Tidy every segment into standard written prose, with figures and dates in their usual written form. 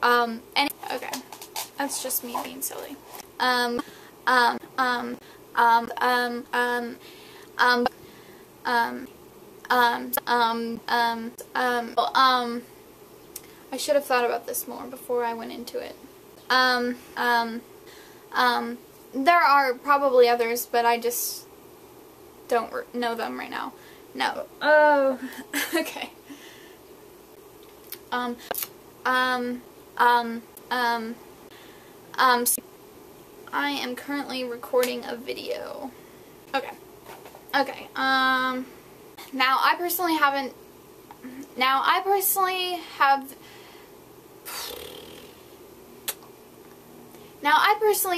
Okay. That's just me being silly. I should have thought about this more before I went into it. There are probably others, but I just don't know them right now. No. Oh, okay. I am currently recording a video. Okay. Okay, now I personally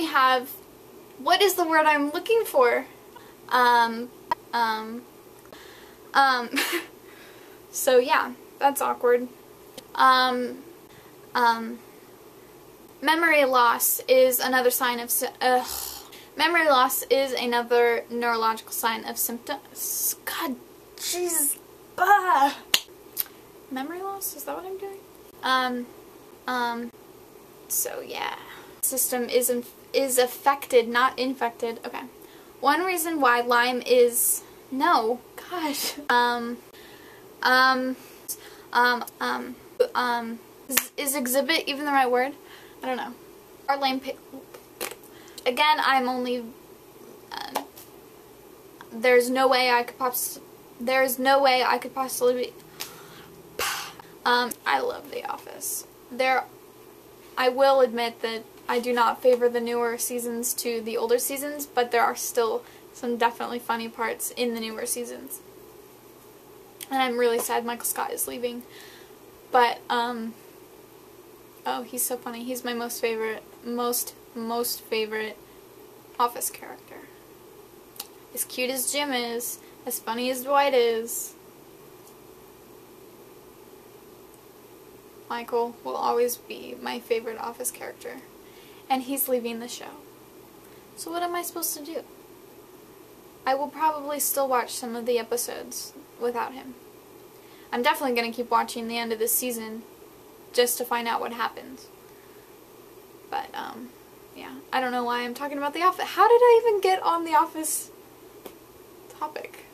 have, what is the word I'm looking for? So yeah, that's awkward. Memory loss is another sign of, memory loss is another neurological sign of symptoms. God, jeez. Memory loss? Is that what I'm doing? So yeah. System is affected, not infected. Okay. One reason why Lyme is, no, gosh. Is exhibit even the right word? I don't know. Our Lyme again, I'm only, there's no way I could possibly be, I love The Office. I will admit that I do not favor the newer seasons to the older seasons, but there are still some definitely funny parts in the newer seasons. And I'm really sad Michael Scott is leaving. But, oh, he's so funny. He's my most favorite Office character. As cute as Jim is, as funny as Dwight is, Michael will always be my favorite Office character. And he's leaving the show. So what am I supposed to do? I will probably still watch some of the episodes without him. I'm definitely going to keep watching the end of this season just to find out what happens. But, yeah. I don't know why I'm talking about The Office. How did I even get on The Office topic?